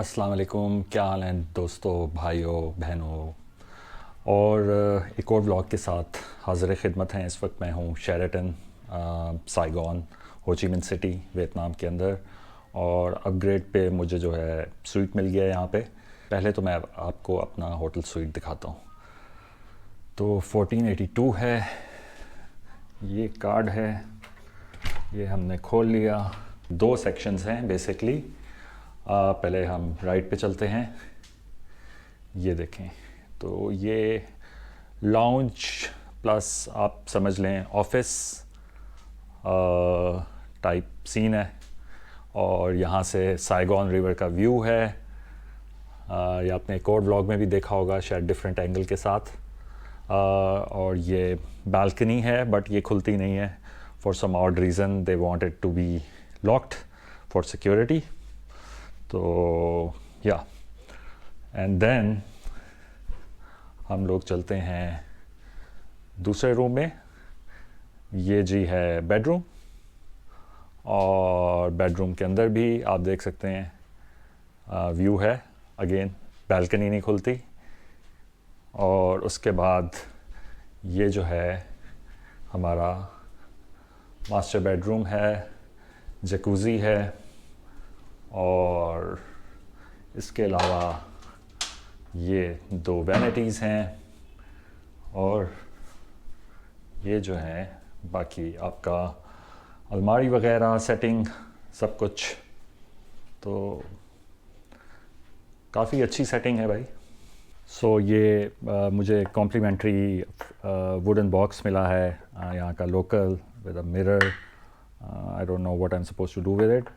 अस्सलाम वालेकुम, क्या हाल हैं दोस्तों, भाइयों, बहनों। और एक और व्लॉग के साथ हाज़िर खिदमत हैं। इस वक्त मैं हूँ शेरेटन साइगोन, हो ची मिन सिटी, वियतनाम के अंदर। और अपग्रेड पे मुझे जो है स्वीट मिल गया है यहाँ पे। पहले तो मैं आपको अपना होटल स्वीट दिखाता हूँ। तो 1482 है, ये कार्ड है, ये हमने खोल लिया। दो सेक्शंस हैं बेसिकली। पहले हम राइट पे चलते हैं। ये देखें, तो ये लाउंज प्लस आप समझ लें ऑफिस टाइप सीन है। और यहाँ से साइगोन रिवर का व्यू है। ये आपने एक और व्लॉग में भी देखा होगा शायद डिफरेंट एंगल के साथ। और ये बालकनी है बट ये खुलती नहीं है। For some odd reason they wanted to be locked for security. तो या एंड देन हम लोग चलते हैं दूसरे रूम में। ये जी है बेडरूम, और बेडरूम के अंदर भी आप देख सकते हैं व्यू है। अगेन बालकनी नहीं खुलती। और उसके बाद ये जो है हमारा मास्टर बेडरूम है, जकूज़ी है। और इसके अलावा ये दो वैनिटीज़ हैं। और ये जो है बाकी आपका अलमारी वगैरह सेटिंग सब कुछ। तो काफ़ी अच्छी सेटिंग है भाई। सो ये मुझे कॉम्प्लीमेंट्री वुडन बॉक्स मिला है यहाँ का local, with a mirror. I don't know what I am suppose to do with it.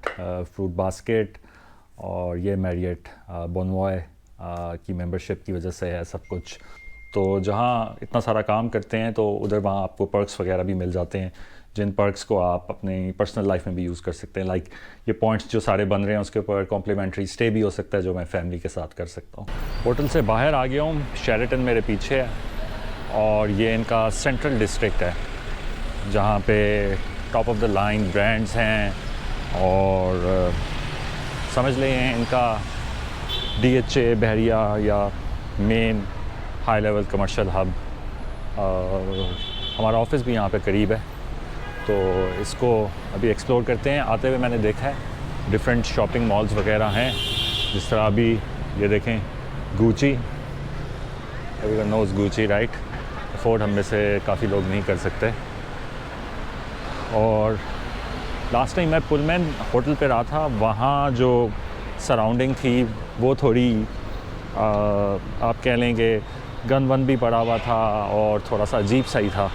Fruit basket, और ये मैरियट बोनवॉय की मेंबरशिप की वजह से है सब कुछ। तो जहाँ इतना सारा काम करते हैं तो उधर वहाँ आपको पर्क्स वगैरह भी मिल जाते हैं, जिन पर्क्स को आप अपनी पर्सनल लाइफ में भी यूज़ कर सकते हैं। लाइक ये पॉइंट्स जो सारे बन रहे हैं उसके ऊपर कॉम्प्लीमेंट्री स्टे भी हो सकता है, जो मैं फैमिली के साथ कर सकता हूँ। होटल से बाहर आ गया हूँ, शेरेटन मेरे पीछे है। और ये इनका सेंट्रल डिस्ट्रिक्ट है जहाँ पे top of the line brands हैं। और समझ लें इनका DHA बहरिया या main high level commercial hub. हमारा ऑफिस भी यहाँ पे करीब है, तो इसको अभी एक्सप्लोर करते हैं। आते हुए मैंने देखा है डिफरेंट शॉपिंग मॉल्स वगैरह हैं, जिस तरह अभी ये देखें Gucci, everyone knows Gucci right. Afford हम में से काफ़ी लोग नहीं कर सकते। और लास्ट टाइम मैं पुलमैन होटल पे रहा था, वहाँ जो सराउंडिंग थी वो थोड़ी आप कह लेंगे गन वन भी पड़ा हुआ था और थोड़ा सा अजीब सा ही था।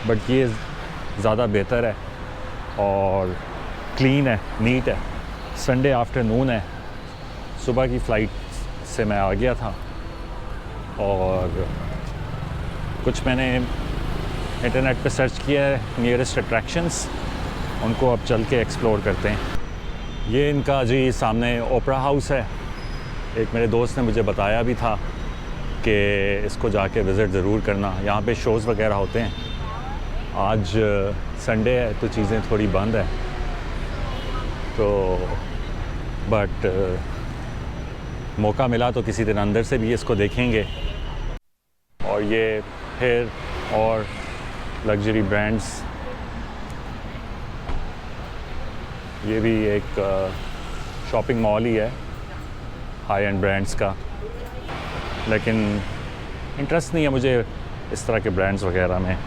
बट ये ज़्यादा बेहतर है और क्लीन है, नीट है। संडे आफ्टरनून है, सुबह की फ़्लाइट से मैं आ गया था। और कुछ मैंने इंटरनेट पे सर्च किया है नियरेस्ट अट्रैक्शंस, उनको अब चल के एक्सप्लोर करते हैं। ये इनका जी सामने ओपरा हाउस है। एक मेरे दोस्त ने मुझे बताया भी था कि इसको जाके विज़िट ज़रूर करना, यहाँ पे शोज़ वगैरह होते हैं। आज संडे है तो चीज़ें थोड़ी बंद है, तो बट मौका मिला तो किसी दिन अंदर से भी इसको देखेंगे। और ये फिर और लग्जरी ब्रांड्स, ये भी एक शॉपिंग मॉल ही है हाई एंड ब्रांड्स का। लेकिन इंटरेस्ट नहीं है मुझे इस तरह के ब्रांड्स वगैरह में।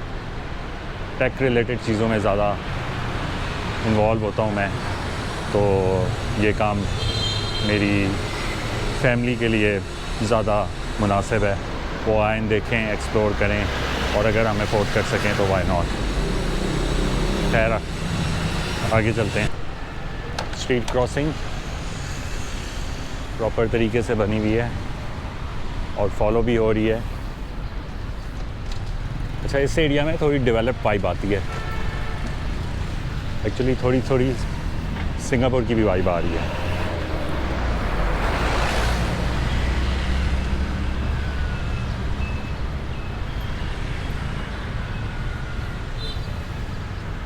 टेक रिलेटेड चीज़ों में ज़्यादा इन्वॉल्व होता हूँ मैं, तो ये काम मेरी फैमिली के लिए ज़्यादा मुनासिब है। वो आएँ, देखें, एक्सप्लोर करें, और अगर हम अफोर्ड कर सकें तो व्हाई नॉट। खैर आगे चलते हैं। स्ट्रीट क्रॉसिंग प्रॉपर तरीके से बनी हुई है और फॉलो भी हो रही है। अच्छा, इस एरिया में थोड़ी डेवलप वाइब आती है। एक्चुअली थोड़ी थोड़ी सिंगापुर की भी वाइब आ रही है।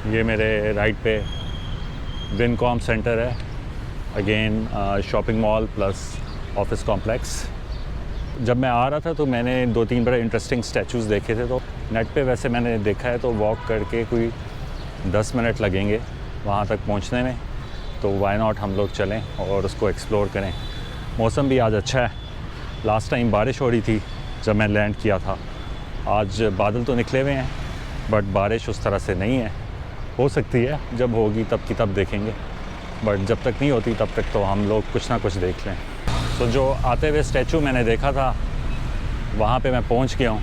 ये मेरे राइट पे विनकॉम सेंटर है, again shopping mall plus office complex. जब मैं आ रहा था तो मैंने 2-3 बड़े इंटरेस्टिंग स्टैचूज़ देखे थे, तो नेट पे वैसे मैंने देखा है तो वॉक करके कोई 10 मिनट लगेंगे वहाँ तक पहुँचने में, तो वाई नॉट हम लोग चलें और उसको एक्सप्लोर करें। मौसम भी आज अच्छा है, लास्ट टाइम बारिश हो रही थी जब मैं लैंड किया था। आज बादल तो निकले हुए हैं बट बारिश उस तरह से नहीं है। हो सकती है, जब होगी तब की तब देखेंगे, बट जब तक नहीं होती तब तक तो हम लोग कुछ ना कुछ देख लें। तो जो आते हुए स्टैचू मैंने देखा था वहाँ पे मैं पहुँच गया हूँ।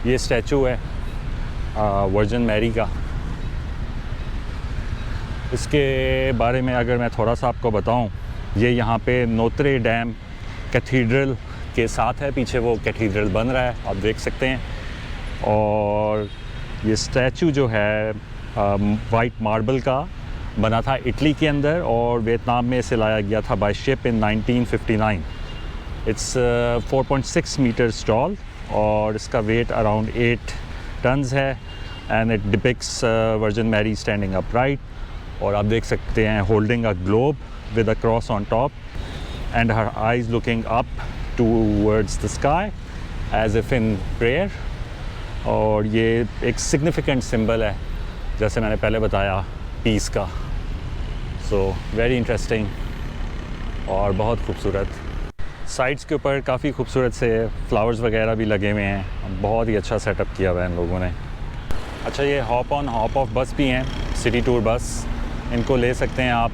ये स्टैचू है वर्जिन मैरी का। इसके बारे में अगर मैं थोड़ा सा आपको बताऊं, ये यहाँ पे नोत्रे डैम कैथीड्रल के साथ है, पीछे वो कैथीड्रल बन रहा है, आप देख सकते हैं। और ये स्टैचू जो है वाइट मार्बल का बना था इटली के अंदर, और वियतनाम में इसे लाया गया था by ship in 1959। It's 4.6 metres tall और इसका वेट अराउंड 8 टन्स है, and it depicts Virgin Mary standing upright. और आप देख सकते हैं holding a globe with a cross on top and her eyes looking up towards the sky as if in prayer. और ये एक सिग्निफिकेंट सिंबल है, जैसे मैंने पहले बताया, पीस का। सो वेरी इंटरेस्टिंग और बहुत खूबसूरत। साइड्स के ऊपर काफ़ी खूबसूरत से फ्लावर्स वगैरह भी लगे हुए हैं, बहुत ही अच्छा सेटअप किया हुआ है इन लोगों ने। अच्छा, ये हॉप ऑन हॉप ऑफ बस भी हैं, सिटी टूर बस, इनको ले सकते हैं आप।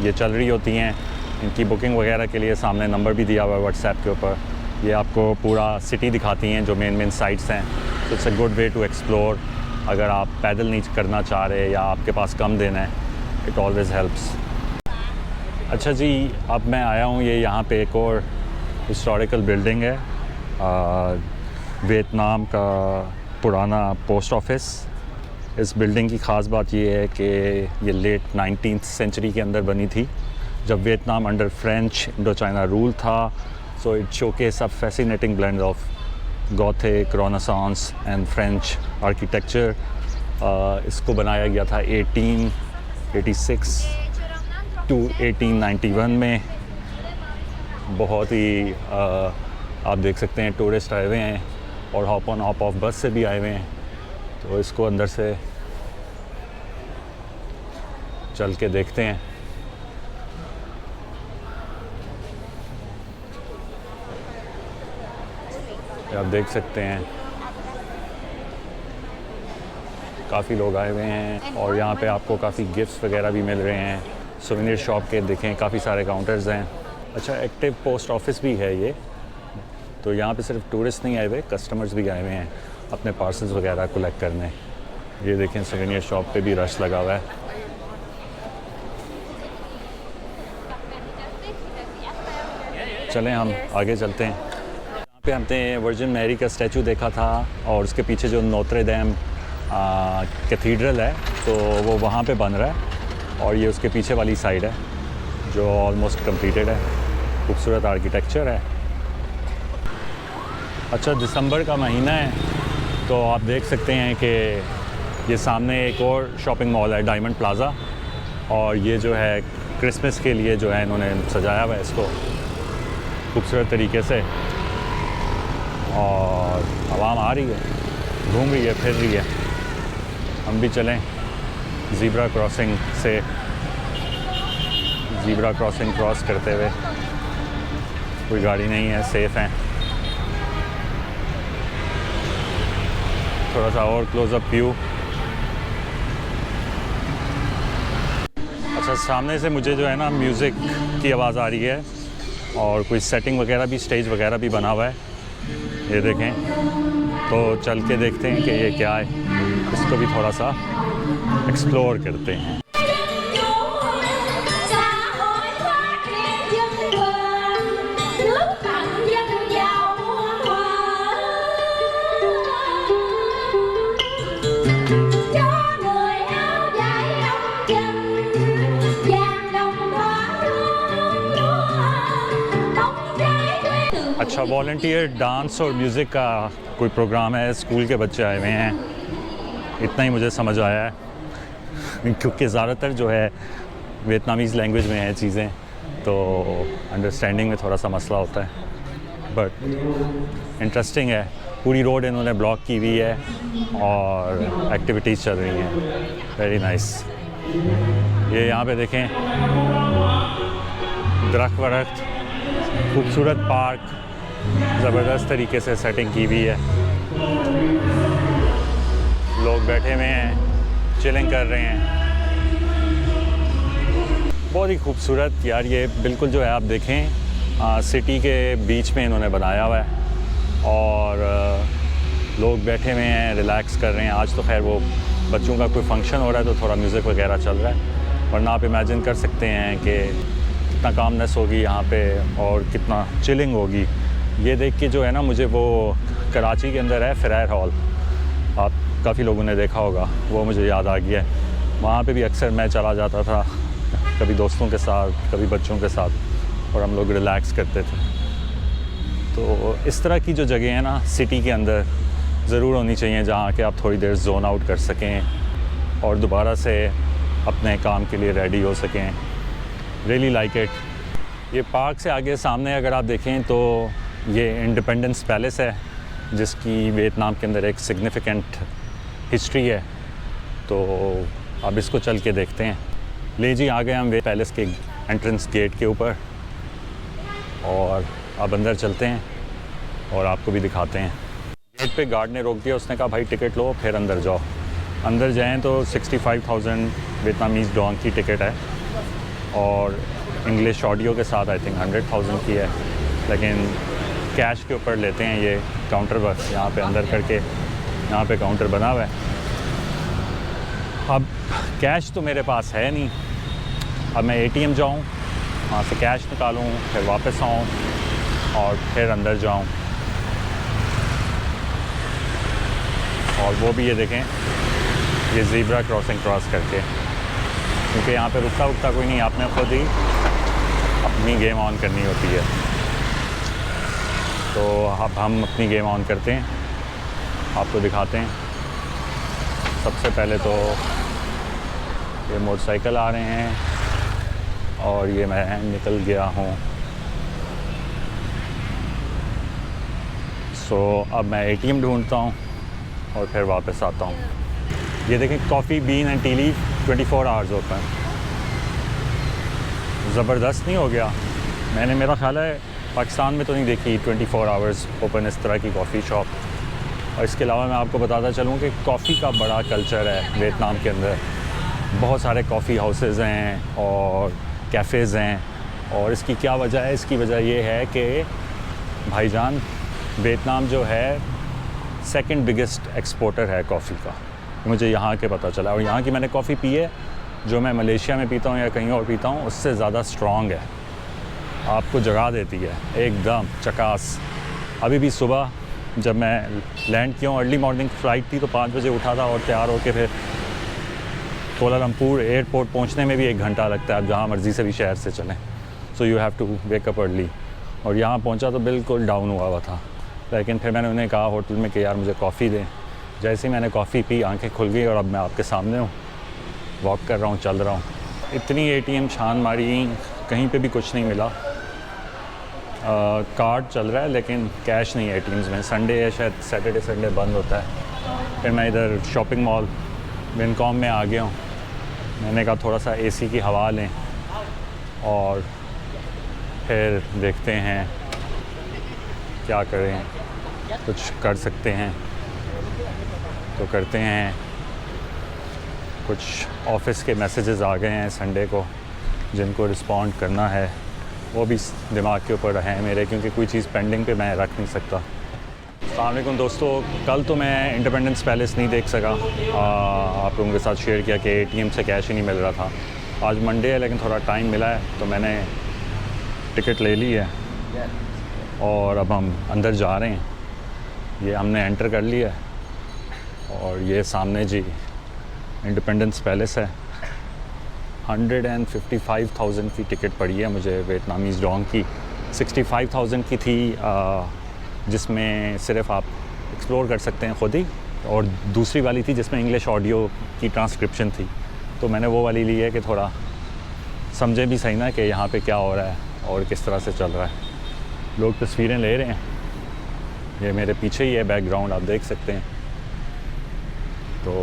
ये चल रही होती हैं, इनकी बुकिंग वगैरह के लिए सामने नंबर भी दिया हुआ है व्हाट्सएप के ऊपर। ये आपको पूरा सिटी दिखाती हैं, जो मेन साइट्स हैं। तो it's a good way to explore. अगर आप पैदल नहीं करना चाह रहे या आपके पास कम दिन है, इट ऑलवेज़ हेल्प्स। अच्छा जी, अब मैं आया हूँ, ये यहाँ पे एक और हिस्टोरिकल बिल्डिंग है, वियतनाम का पुराना पोस्ट ऑफिस। इस बिल्डिंग की ख़ास बात ये है कि ये लेट 19th सेंचुरी के अंदर बनी थी, जब Vietnam under French Indochina rule था। So it showcase a fascinating blend of Gothic, renaissance and French architecture. इसको बनाया गया था 1886 टू 1891 में। बहुत ही आप देख सकते हैं टूरिस्ट आए हुए हैं और हॉप ऑन हॉप ऑफ बस से भी आए हुए हैं। तो इसको अंदर से चल के देखते हैं। आप देख सकते हैं काफ़ी लोग आए हुए हैं और यहाँ पे आपको काफ़ी गिफ्ट्स वगैरह भी मिल रहे हैं। सोवेनियर शॉप के देखें काफ़ी सारे काउंटर्स हैं। अच्छा, एक्टिव पोस्ट ऑफिस भी है ये, तो यहाँ पे सिर्फ टूरिस्ट नहीं आए हुए, कस्टमर्स भी आए हुए हैं अपने पार्सल्स वगैरह कलेक्ट करने। ये देखें सोवेनियर शॉप पे भी रश लगा हुआ है। चलें हम आगे चलते हैं। यहाँ पे हमने वर्जिन मैरी का स्टैचू देखा था और उसके पीछे जो नोत्रे डैम कैथीड्रल है, तो वो वहाँ पे बन रहा है और ये उसके पीछे वाली साइड है जो ऑलमोस्ट कंप्लीटेड है। खूबसूरत आर्किटेक्चर है। अच्छा, दिसंबर का महीना है तो आप देख सकते हैं कि ये सामने एक और शॉपिंग मॉल है, डायमंड प्लाज़ा, और ये जो है क्रिसमस के लिए जो है इन्होंने सजाया हुआ है इसको खूबसूरत तरीके से। और आवाम आ रही है, घूम रही है, फिर रही है। हम भी चलें ज़ीब्रा क्रॉसिंग से, ज़ीब्रा क्रॉसिंग क्रॉस करते हुए। कोई गाड़ी नहीं है, सेफ़ हैं। थोड़ा सा और क्लोज़अप व्यू। अच्छा, सामने से मुझे जो है ना म्यूज़िक की आवाज़ आ रही है और कोई सेटिंग वगैरह भी, स्टेज वगैरह भी बना हुआ है। ये देखें, तो चल के देखते हैं कि ये क्या है, इसको भी थोड़ा सा एक्सप्लोर करते हैं। अच्छा, वॉलंटियर डांस और म्यूज़िक का कोई प्रोग्राम है, स्कूल के बच्चे आए हुए हैं, इतना ही मुझे समझ आया है क्योंकि ज़्यादातर जो है वियतनामीज़ लैंग्वेज में है चीज़ें, तो अंडरस्टैंडिंग में थोड़ा सा मसला होता है, बट इंटरेस्टिंग है। पूरी रोड इन्होंने ब्लॉक की हुई है और एक्टिविटीज़ चल रही हैं। Very nice. ये यहाँ पे देखें, दरख्त वरख्त, खूबसूरत पार्क, ज़बरदस्त तरीके से सेटिंग की हुई है। लोग बैठे हुए हैं, चिलिंग कर रहे हैं। बहुत ही खूबसूरत यार, ये बिल्कुल जो है आप देखें सिटी के बीच में इन्होंने बनाया हुआ है और लोग बैठे हुए हैं, रिलैक्स कर रहे हैं। आज तो खैर वो बच्चों का कोई फंक्शन हो रहा है तो थोड़ा म्यूज़िक वगैरह चल रहा है, वरना आप इमेजिन कर सकते हैं कि कितना कामनेस होगी यहाँ पे और कितना चिलिंग होगी। ये देख के जो है ना, मुझे वो कराची के अंदर है फेरायर हॉल, आप काफ़ी लोगों ने देखा होगा, वो मुझे याद आ गया है। वहाँ पे भी अक्सर मैं चला जाता था, कभी दोस्तों के साथ, कभी बच्चों के साथ, और हम लोग रिलैक्स करते थे। तो इस तरह की जो जगह है ना सिटी के अंदर ज़रूर होनी चाहिए, जहाँ के आप थोड़ी देर जोन आउट कर सकें और दोबारा से अपने काम के लिए रेडी हो सकें। Really like it. ये पार्क से आगे सामने अगर आप देखें तो ये इंडिपेंडेंस पैलेस है, जिसकी वियतनाम के अंदर एक सिग्निफिकेंट हिस्ट्री है। तो अब इसको चल के देखते हैं। ले जी, आ गए हम वे पैलेस के एंट्रेंस गेट के ऊपर, और अब अंदर चलते हैं और आपको भी दिखाते हैं। गेट पे गार्ड ने रोक दिया, उसने कहा भाई टिकट लो फिर अंदर जाओ। अंदर जाएं तो 65,000 वियतनामीज़ डॉन्ग की टिकट है और इंग्लिश ऑडियो के साथ आई थिंक 100,000 की है, लेकिन कैश के ऊपर लेते हैं। ये काउंटर बस यहाँ पे अंदर करके, यहाँ पे काउंटर बना हुआ है। अब कैश तो मेरे पास है नहीं, अब मैं ATM जाऊँ, वहाँ से कैश निकालूँ, फिर वापस आऊँ और फिर अंदर जाऊँ। और वो भी ये देखें, ये ज़ीब्रा क्रॉसिंग क्रॉस करके, क्योंकि यहाँ पे रुकता कोई नहीं, आपने खुद ही अपनी गेम ऑन करनी होती है। तो अब हम अपनी गेम ऑन करते हैं, आपको दिखाते हैं। सबसे पहले तो ये मोटरसाइकिल आ रहे हैं और ये मैं निकल गया हूँ। सो अब मैं ATM ढूंढता हूँ और फिर वापस आता हूँ। ये देखें, coffee been and T leaf 24 hours open. ज़बरदस्त नहीं हो गया? मैंने, मेरा ख़्याल है पाकिस्तान में तो नहीं देखी 24 आवर्स ओपन इस तरह की कॉफ़ी शॉप। और इसके अलावा मैं आपको बताता चलूँ कि कॉफ़ी का बड़ा कल्चर है वियतनाम के अंदर। बहुत सारे कॉफ़ी हाउसेस हैं और कैफ़ेज़ हैं, और इसकी क्या वजह है? इसकी वजह ये है कि भाईजान, वियतनाम जो है सेकंड बिगेस्ट एक्सपोर्टर है कॉफ़ी का। मुझे यहाँ के पता चला, और यहाँ की मैंने कॉफ़ी पी है, जो मैं मलेशिया में पीता हूँ या कहीं और पीता हूँ, उससे ज़्यादा स्ट्रॉन्ग है, आपको जगा देती है एकदम चकास। अभी भी सुबह जब मैं लैंड किया हूँ, अर्ली मॉर्निंग फ़्लाइट थी, तो 5 बजे उठा था और तैयार होकर फिर कोलालमपुर एयरपोर्ट पहुँचने में भी 1 घंटा लगता है, आप जहाँ मर्ज़ी से भी शहर से चलें। So you have to wake up early. और यहाँ पहुँचा तो बिल्कुल डाउन हुआ था, लेकिन फिर मैंने उन्हें कहा होटल में कि यार मुझे कॉफ़ी दें। जैसे ही मैंने कॉफ़ी पी, आंखें खुल गई और अब मैं आपके सामने हूँ, वॉक कर रहा हूँ, चल रहा हूँ। इतनी ATM छान मारी, कहीं पे भी कुछ नहीं मिला। कार्ड चल रहा है लेकिन कैश नहीं है ATMs में। संडे है, शायद सैटरडे संडे बंद होता है। फिर मैं इधर शॉपिंग मॉल विनकॉम में आ गया हूँ। मैंने कहा थोड़ा सा AC की हवा लें और फिर देखते हैं क्या करें, कुछ कर सकते हैं तो करते हैं। कुछ ऑफिस के मैसेजेस आ गए हैं संडे को, जिनको रिस्पॉन्ड करना है, वो भी दिमाग के ऊपर हैं मेरे, क्योंकि कोई चीज़ पेंडिंग पे मैं रख नहीं सकता। अस्सलाम वालेकुम दोस्तों, कल तो मैं इंडिपेंडेंस पैलेस नहीं देख सका, आप लोगों के साथ शेयर किया कि ATM से कैश ही नहीं मिल रहा था। आज मंडे है लेकिन थोड़ा टाइम मिला है, तो मैंने टिकट ले ली है और अब हम अंदर जा रहे हैं। ये हमने एंटर कर लिया है और ये सामने जी इंडिपेंडेंस पैलेस है। 155,000 की टिकट पड़ी है मुझे वियतनामीज़ डॉन्ग की। 65,000 की थी जिसमें सिर्फ आप एक्सप्लोर कर सकते हैं ख़ुद ही, और दूसरी वाली थी जिसमें इंग्लिश ऑडियो की ट्रांसक्रिप्शन थी। तो मैंने वो वाली ली है कि थोड़ा समझें भी सही ना कि यहाँ पे क्या हो रहा है और किस तरह से चल रहा है। लोग तस्वीरें ले रहे हैं, ये मेरे पीछे ही है बैकग्राउंड, आप देख सकते हैं। तो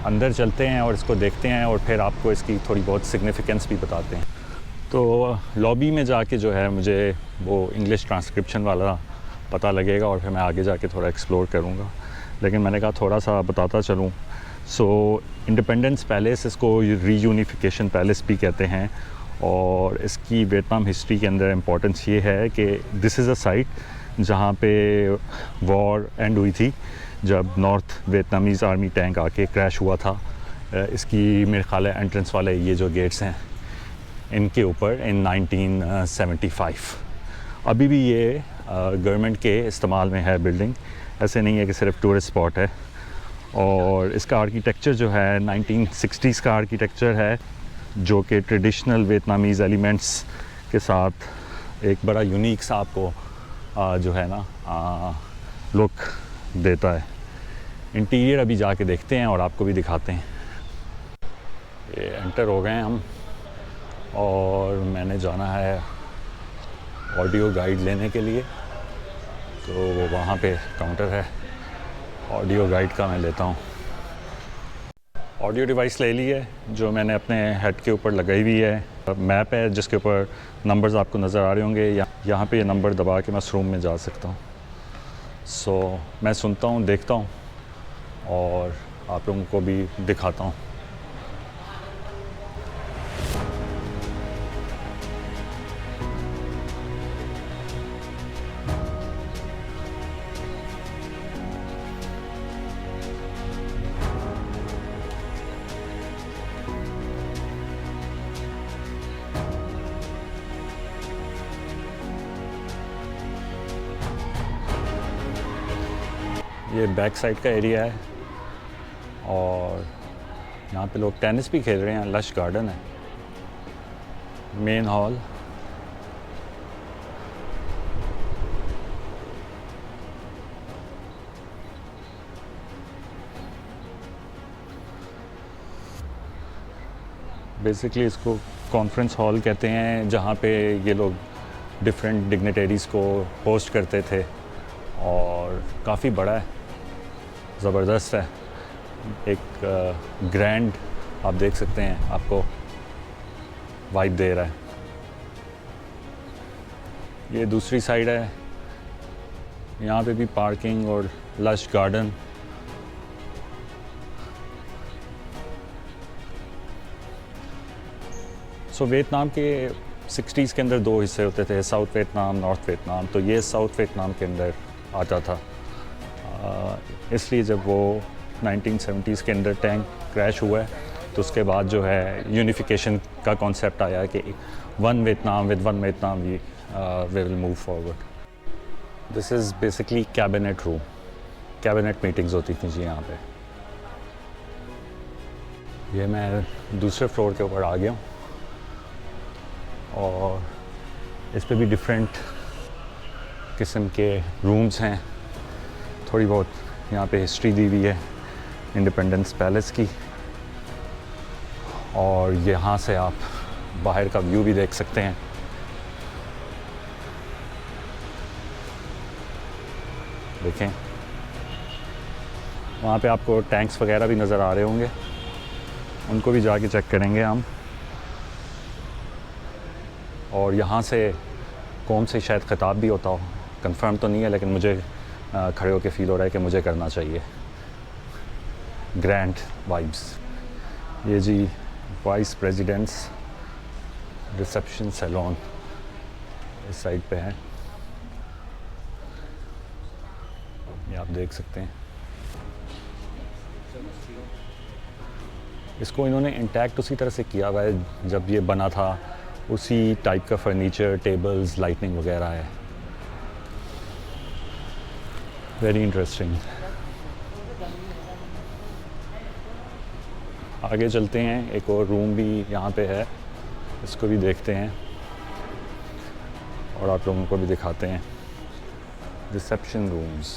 अंदर चलते हैं और इसको देखते हैं और फिर आपको इसकी थोड़ी बहुत सिग्निफिकेंस भी बताते हैं। तो लॉबी में जाके जो है मुझे वो इंग्लिश ट्रांसक्रिप्शन वाला पता लगेगा और फिर मैं आगे जाके थोड़ा एक्सप्लोर करूँगा, लेकिन मैंने कहा थोड़ा सा बताता चलूँ। सो इंडिपेंडेंस पैलेस, इसको रीयूनिफिकेशन पैलेस भी कहते हैं, और इसकी वियतनाम हिस्ट्री के अंदर इम्पोर्टेंस ये है कि दिस इज़ अ साइट जहाँ पे वॉर एंड हुई थी, जब नॉर्थ वियतनामीज़ आर्मी टैंक आके क्रैश हुआ था। इसकी मेरे ख्याल है एंट्रेंस वाले ये जो गेट्स हैं इनके ऊपर इन 1975। अभी भी ये गवर्नमेंट के इस्तेमाल में है बिल्डिंग, ऐसे नहीं है कि सिर्फ टूरिस्ट स्पॉट है। और इसका आर्किटेक्चर जो है 1960s का आर्किटेक्चर है, जो कि ट्रेडिशनल वियतनामीज़ एलिमेंट्स के साथ एक बड़ा यूनिक सा आपको जो है ना लुक देता है। इंटीरियर अभी जाके देखते हैं और आपको भी दिखाते हैं। ये एंटर हो गए हैं हम और मैंने जाना है ऑडियो गाइड लेने के लिए, तो वहाँ पे काउंटर है ऑडियो गाइड का, मैं लेता हूँ। ऑडियो डिवाइस ले ली है जो मैंने अपने हेड के ऊपर लगाई हुई है। मैप है जिसके ऊपर नंबर्स आपको नज़र आ रहे होंगे, यहाँ पे ये नंबर दबा के मैं उस रूम में जा सकता हूँ। सो मैं सुनता हूँ, देखता हूँ और आप लोगों को भी दिखाता हूँ। ये बैक साइड का एरिया है और यहाँ पे लोग टेनिस भी खेल रहे हैं। लश गार्डन है। मेन हॉल, बेसिकली इसको कॉन्फ्रेंस हॉल कहते हैं, जहाँ पे ये लोग डिफरेंट डिग्निटरीज़ को होस्ट करते थे, और काफ़ी बड़ा है, ज़बरदस्त है। एक ग्रैंड आप देख सकते हैं, आपको वाइब दे रहा है। ये दूसरी साइड है, यहाँ पे भी पार्किंग और लश गार्डन। सो वियतनाम के 60s के अंदर दो हिस्से होते थे, साउथ वियतनाम, नॉर्थ वियतनाम। तो ये साउथ वियतनाम के अंदर आता था, इसलिए जब वो 1970s के अंदर टैंक क्रैश हुआ है तो उसके बाद जो है यूनिफिकेशन का कॉन्सेप्ट आया कि one Vietnam with one Vietnam we will move forward. This is basically cabinet room, cabinet meetings होती थी जी यहाँ पे। ये मैं दूसरे फ्लोर के ऊपर आ गया हूँ और इस पे भी डिफरेंट किस्म के रूम्स हैं। थोड़ी बहुत यहाँ पे हिस्ट्री दी हुई है इंडिपेंडेंस पैलेस की, और यहाँ से आप बाहर का व्यू भी देख सकते हैं। देखें, वहाँ पे आपको टैंक्स वगैरह भी नज़र आ रहे होंगे, उनको भी जाके चेक करेंगे हम। और यहाँ से कौन से शायद ख़िताब भी होता हो, कंफर्म तो नहीं है, लेकिन मुझे खड़े होके फील हो रहा है कि मुझे करना चाहिए। Grand vibes. ये जी वाइस प्रेसिडेंट्स रिसेप्शन सैलून इस साइड पे है, ये आप देख सकते हैं। इसको इन्होंने इंटैक्ट उसी तरह से किया हुआ है जब ये बना था, उसी टाइप का फर्नीचर, टेबल्स, लाइटनिंग वगैरह है। Very interesting. आगे चलते हैं, एक और रूम भी यहाँ पे है, इसको भी देखते हैं और आप लोगों को भी दिखाते हैं। Reception rooms.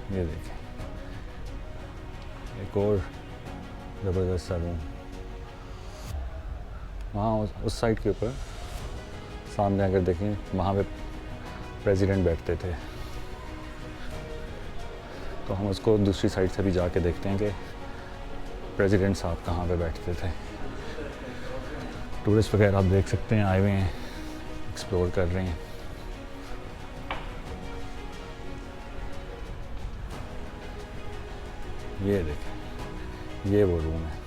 ये देखें, एक और ज़बरदस्त सा रूम वहाँ उस साइड के ऊपर सामने अगर देखें वहाँ पे प्रेसिडेंट बैठते थे, तो हम उसको दूसरी साइड से भी जाके देखते हैं कि प्रेसिडेंट साहब कहाँ पे बैठते थे। टूरिस्ट वगैरह आप देख सकते हैं आए हुए हैं, एक्सप्लोर कर रहे हैं। ये देखें, ये वो रूम है।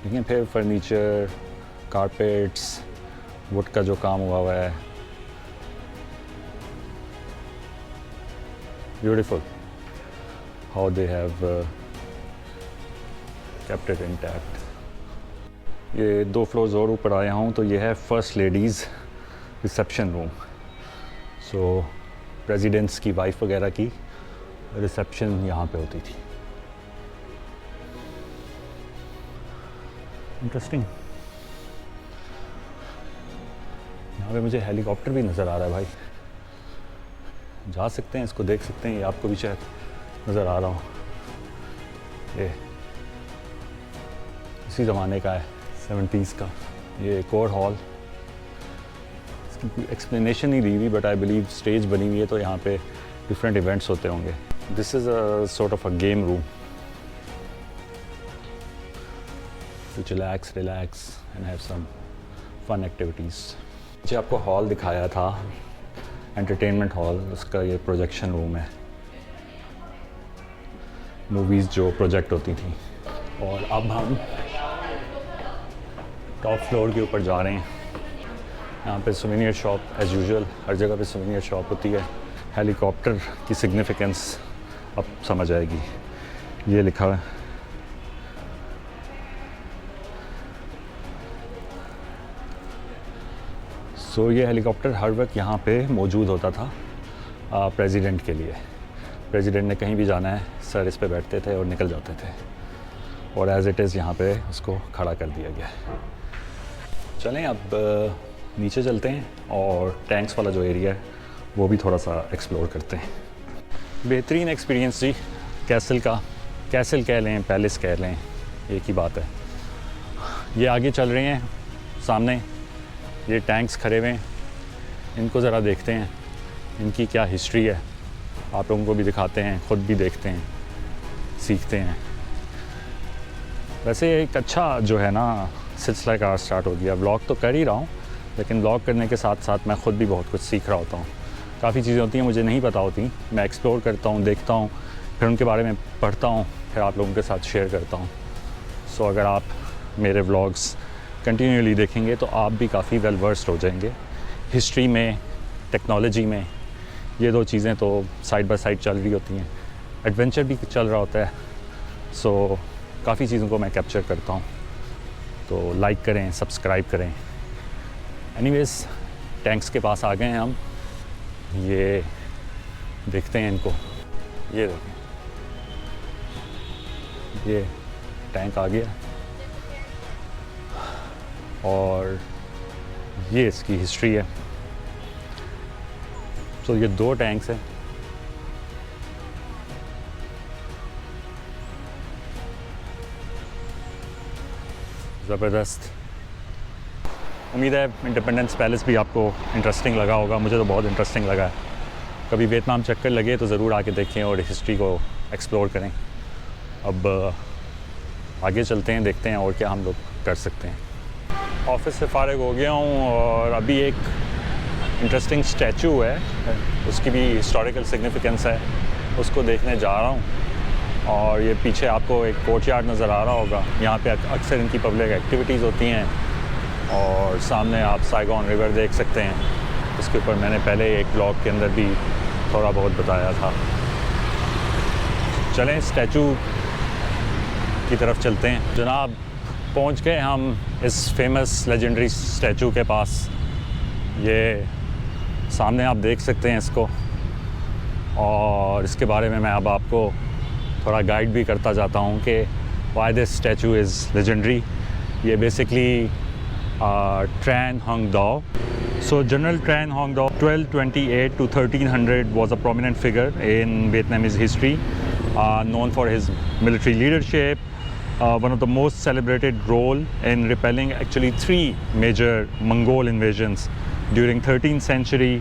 लेकिन फिर फर्नीचर, कारपेट्स, वुड का जो काम हुआ है, beautiful how they have kept it intact. ये 2 फ्लोर्स और ऊपर आया हूँ तो ये है फर्स्ट लेडीज़ रिसेप्शन रूम। सो प्रेसिडेंट्स की वाइफ वगैरह की रिसेप्शन यहाँ पे होती थी। इंटरेस्टिंग। यहाँ पे मुझे हेलीकॉप्टर भी नज़र आ रहा है भाई, जा सकते हैं, इसको देख सकते हैं। ये आपको भी शायद नज़र आ रहा हो, ये इसी ज़माने का है, 70s का। ये एक और हॉल, इसकी एक्सप्लेनेशन नहीं दी हुई बट आई बिलीव स्टेज बनी हुई है तो यहाँ पे डिफरेंट इवेंट्स होते होंगे। This is a sort of a game room to chillax, relax and have some fun activities। मुझे आपको हॉल दिखाया था, एंटरटेनमेंट हॉल, उसका ये प्रोजेक्शन रूम है, मूवीज़ जो प्रोजेक्ट होती थी। और अब हम टॉप फ्लोर के ऊपर जा रहे हैं। यहाँ पे सोवेनियर शॉप एज़ यूजुअल, हर जगह पे सोवेनियर शॉप होती है। हेलीकॉप्टर की सिग्निफिकेंस अब समझ आएगी। ये लिखा है सो ये हेलीकॉप्टर हर वक्त यहाँ पे मौजूद होता था प्रेसिडेंट के लिए। प्रेसिडेंट ने कहीं भी जाना है, सर इस पे बैठते थे और निकल जाते थे, और एज़ इट इज़ यहाँ पे उसको खड़ा कर दिया गया। चलें अब नीचे चलते हैं और टैंक्स वाला जो एरिया है वो भी थोड़ा सा एक्सप्लोर करते हैं। बेहतरीन एक्सपीरियंस जी, कैसल का, कैसल कह लें, पैलेस कह लें, एक ही बात है। ये आगे चल रहे हैं, सामने ये टैंक्स खड़े हुए हैं, इनको ज़रा देखते हैं, इनकी क्या हिस्ट्री है, आप लोगों को भी दिखाते हैं, ख़ुद भी देखते हैं, सीखते हैं। वैसे एक अच्छा जो है ना सिलसिला का स्टार्ट हो गया। व्लॉग तो कर ही रहा हूँ, लेकिन व्लॉग करने के साथ साथ मैं ख़ुद भी बहुत कुछ सीख रहा होता हूँ। काफ़ी चीज़ें होती हैं मुझे नहीं पता होती, मैं एक्सप्लोर करता हूँ, देखता हूँ, फिर उनके बारे में पढ़ता हूँ, फिर आप लोगों के साथ शेयर करता हूँ। सो अगर आप मेरे व्लॉग्स कंटिन्यूली देखेंगे तो आप भी काफ़ी वेल वर्स्ड हो जाएंगे हिस्ट्री में, टेक्नोलॉजी में। ये 2 चीज़ें तो साइड बाय साइड चल रही होती हैं, एडवेंचर भी चल रहा होता है। सो काफ़ी चीज़ों को मैं कैप्चर करता हूँ, तो लाइक करें, सब्सक्राइब करें। एनीवेज़ टैंक्स के पास आ गए हैं हम, ये देखते हैं इनको। ये देखें, ये टैंक आ गया और ये इसकी हिस्ट्री है। तो ये 2 टैंक्स हैं। ज़बरदस्त। उम्मीद है इंडिपेंडेंस पैलेस भी आपको इंटरेस्टिंग लगा होगा, मुझे तो बहुत इंटरेस्टिंग लगा है। कभी वियतनाम चक्कर लगे तो ज़रूर आके देखें और हिस्ट्री को एक्सप्लोर करें। अब आगे चलते हैं, देखते हैं और क्या हम लोग कर सकते हैं। ऑफिस से फ़ारिग हो गया हूँ और अभी एक इंटरेस्टिंग स्टैचू है, उसकी भी हिस्टोरिकल सिग्निफिकेंस है, उसको देखने जा रहा हूँ। और ये पीछे आपको एक कोर्टयार्ड नज़र आ रहा होगा, यहाँ पे अक्सर इनकी पब्लिक एक्टिविटीज़ होती हैं। और सामने आप साइगॉन रिवर देख सकते हैं, इसके ऊपर मैंने पहले एक ब्लॉग के अंदर भी थोड़ा बहुत बताया था। चलें स्टैचू की तरफ चलते हैं। जनाब पहुंच गए हम इस फेमस लेजेंडरी स्टैचू के पास। ये सामने आप देख सकते हैं इसको, और इसके बारे में मैं अब आपको थोड़ा गाइड भी करता जाता हूँ कि why this statue is legendary. ये बेसिकली ट्रैन हंग दाओ So General Tran Hoang Do, 1228 to 1300, was a prominent figure in Vietnamese history, known for his military leadership. One of the most celebrated role in repelling actually 3 major Mongol invasions during 13th century.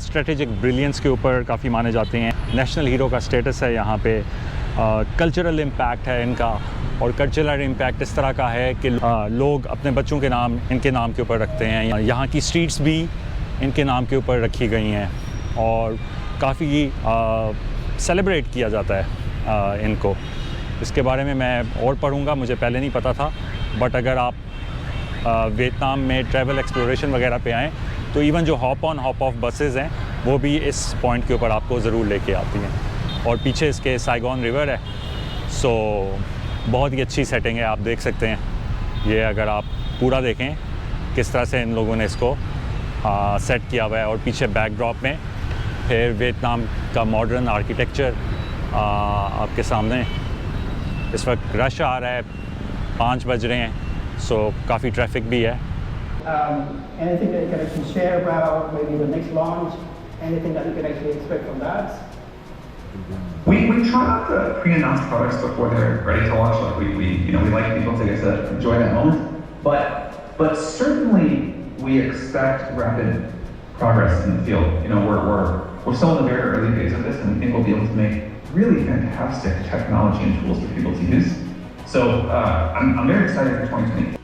Strategic brilliance के ऊपर काफ़ी माने जाते हैं. National hero का status है यहाँ पे. कल्चरल इम्पैक्ट है इनका, और कल्चरल इम्पैक्ट इस तरह का है कि लोग अपने बच्चों के नाम इनके नाम के ऊपर रखते हैं. यहाँ की स्ट्रीट्स भी इनके नाम के ऊपर रखी गई हैं और काफ़ी सेलिब्रेट किया जाता है इनको. इसके बारे में मैं और पढ़ूँगा, मुझे पहले नहीं पता था. बट अगर आप वियतनाम में ट्रैवल एक्सप्लोरेशन वगैरह पे आएँ तो इवन जो hop on hop off buses हैं वो भी इस पॉइंट के ऊपर आपको ज़रूर लेके आती हैं. और पीछे इसके साइगॉन रिवर है. सो बहुत ही अच्छी सेटिंग है, आप देख सकते हैं. ये अगर आप पूरा देखें किस तरह से इन लोगों ने इसको सेट किया हुआ है. और पीछे बैकड्रॉप में फिर वियतनाम का मॉडर्न आर्किटेक्चर आपके सामने. इस वक्त रश आ रहा है, 5 बज रहे हैं, सो काफ़ी ट्रैफिक भी है. Anything that you can actually share about maybe the next launch, anything that you can actually expect from that? We try not to pre-announce products before they're ready to launch. Like we like people to get to enjoy that moment. But certainly we expect rapid progress in the field. We're still in the very early days of this, and we think we'll be able to make really fantastic technology and tools for people to use. So I'm very excited for 2020.